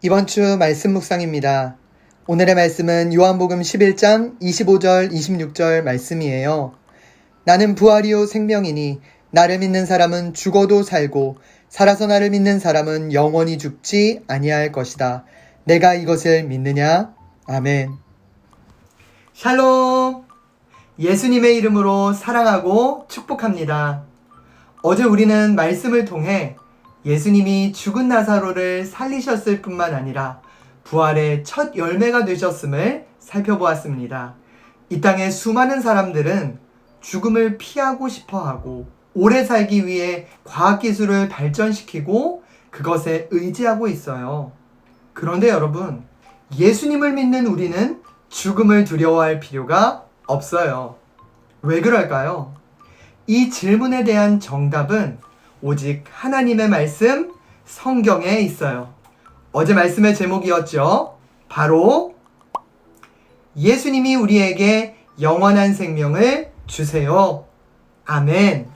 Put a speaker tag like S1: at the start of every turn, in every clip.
S1: 이번 주 말씀 묵상입니다. 오늘의 말씀은 요한복음 11장 25절 26절 말씀이에요. 나는 부활이요 생명이니 나를 믿는 사람은 죽어도 살고 살아서 나를 믿는 사람은 영원히 죽지 아니할 것이다. 내가 이것을 믿느냐? 아멘. 샬롬! 예수님의 이름으로 사랑하고 축복합니다. 어제 우리는 말씀을 통해 예수님이 죽은 나사로를 살리셨을 뿐만 아니라 부활의 첫 열매가 되셨음을 살펴보았습니다. 이 땅의 수많은 사람들은 죽음을 피하고 싶어하고 오래 살기 위해 과학기술을 발전시키고 그것에 의지하고 있어요. 그런데 여러분, 예수님을 믿는 우리는 죽음을 두려워할 필요가 없어요. 왜 그럴까요? 이 질문에 대한 정답은 오직 하나님의 말씀, 성경에 있어요. 어제 말씀의 제목이었죠. 바로 예수님이 우리에게 영원한 생명을 주세요. 아멘.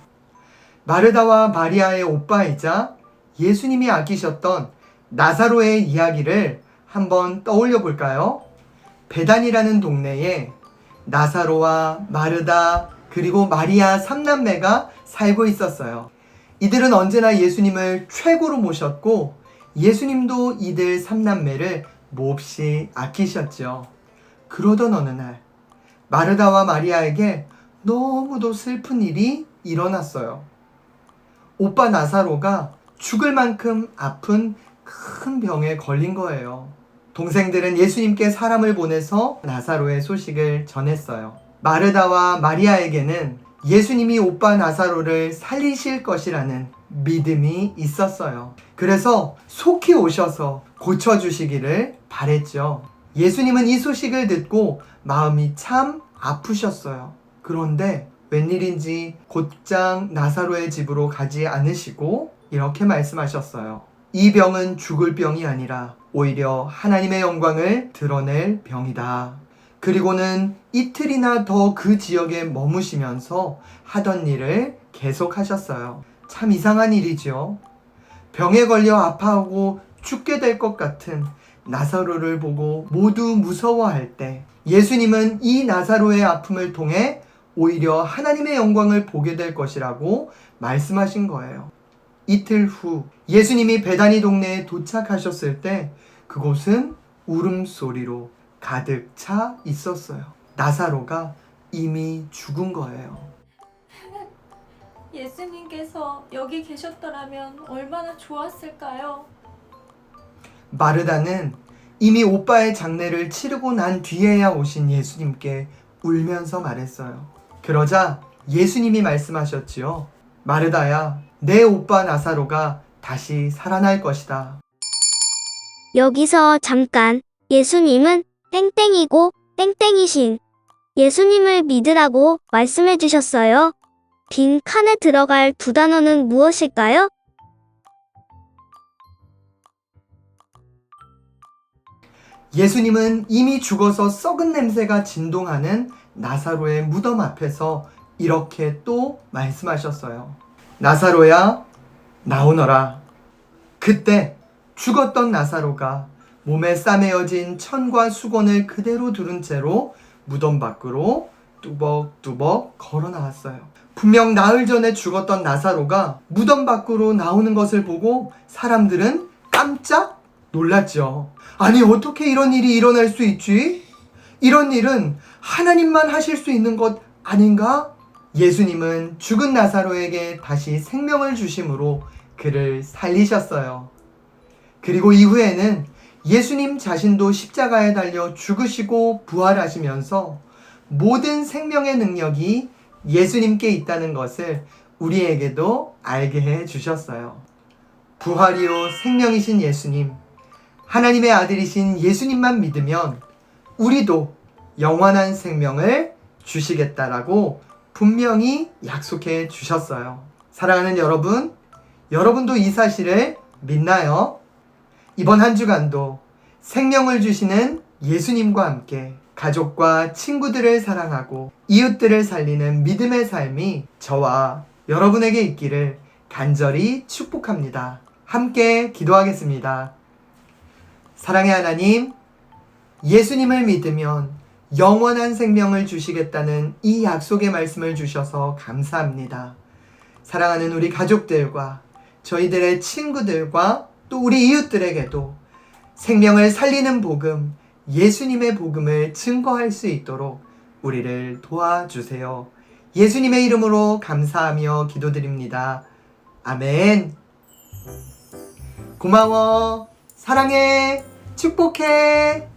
S1: 마르다와 마리아의 오빠이자 예수님이 아끼셨던 나사로의 이야기를 한번 떠올려 볼까요? 베단이라는 동네에 나사로와 마르다 그리고 마리아 3남매가 살고 있었어요. 이들은 언제나 예수님을 최고로 모셨고 예수님도 이들 3남매를 몹시 아끼셨죠. 그러던 어느 날 마르다와 마리아에게 너무도 슬픈 일이 일어났어요. 오빠 나사로가 죽을 만큼 아픈 큰 병에 걸린 거예요. 동생들은 예수님께 사람을 보내서 나사로의 소식을 전했어요. 마르다와 마리아에게는 예수님이 오빠 나사로를 살리실 것이라는 믿음이 있었어요. 그래서 속히 오셔서 고쳐주시기를 바랬죠. 예수님은 이 소식을 듣고 마음이 참 아프셨어요. 그런데 웬일인지 곧장 나사로의 집으로 가지 않으시고 이렇게 말씀하셨어요. 이 병은 죽을 병이 아니라 오히려 하나님의 영광을 드러낼 병이다. 그리고는 이틀이나 더 그 지역에 머무시면서 하던 일을 계속하셨어요. 참 이상한 일이죠. 병에 걸려 아파하고 죽게 될 것 같은 나사로를 보고 모두 무서워할 때 예수님은 이 나사로의 아픔을 통해 오히려 하나님의 영광을 보게 될 것이라고 말씀하신 거예요. 이틀 후 예수님이 베다니 동네에 도착하셨을 때 그곳은 울음소리로 가득 차 있었어요. 나사로가 이미 죽은 거예요.
S2: 예수님께서 여기 계셨더라면 얼마나 좋았을까요?
S1: 마르다는 이미 오빠의 장례를 치르고 난 뒤에야 오신 예수님께 울면서 말했어요. 그러자 예수님이 말씀하셨지요. 마르다야, 내 오빠 나사로가 다시 살아날 것이다.
S3: 여기서 잠깐, 예수님은 땡땡이고 땡땡이신 예수님을 믿으라고 말씀해 주셨어요. 빈 칸에 들어갈 두 단어는 무엇일까요?
S1: 예수님은 이미 죽어서 썩은 냄새가 진동하는 나사로의 무덤 앞에서 이렇게 또 말씀하셨어요. 나사로야, 나오너라. 그때 죽었던 나사로가 몸에 싸매어진 천과 수건을 그대로 두른 채로 무덤 밖으로 뚜벅뚜벅 걸어 나왔어요. 분명 나흘 전에 죽었던 나사로가 무덤 밖으로 나오는 것을 보고 사람들은 깜짝 놀랐죠. 아니, 어떻게 이런 일이 일어날 수 있지? 이런 일은 하나님만 하실 수 있는 것 아닌가? 예수님은 죽은 나사로에게 다시 생명을 주심으로 그를 살리셨어요. 그리고 이후에는 예수님 자신도 십자가에 달려 죽으시고 부활하시면서 모든 생명의 능력이 예수님께 있다는 것을 우리에게도 알게 해 주셨어요. 부활이요 생명이신 예수님, 하나님의 아들이신 예수님만 믿으면 우리도 영원한 생명을 주시겠다라고 분명히 약속해 주셨어요. 사랑하는 여러분, 여러분도 이 사실을 믿나요? 이번 한 주간도 생명을 주시는 예수님과 함께 가족과 친구들을 사랑하고 이웃들을 살리는 믿음의 삶이 저와 여러분에게 있기를 간절히 축복합니다. 함께 기도하겠습니다. 사랑의 하나님, 예수님을 믿으면 영원한 생명을 주시겠다는 이 약속의 말씀을 주셔서 감사합니다. 사랑하는 우리 가족들과 저희들의 친구들과 또 우리 이웃들에게도 생명을 살리는 복음, 예수님의 복음을 증거할 수 있도록 우리를 도와주세요. 예수님의 이름으로 감사하며 기도드립니다. 아멘. 고마워. 사랑해. 축복해.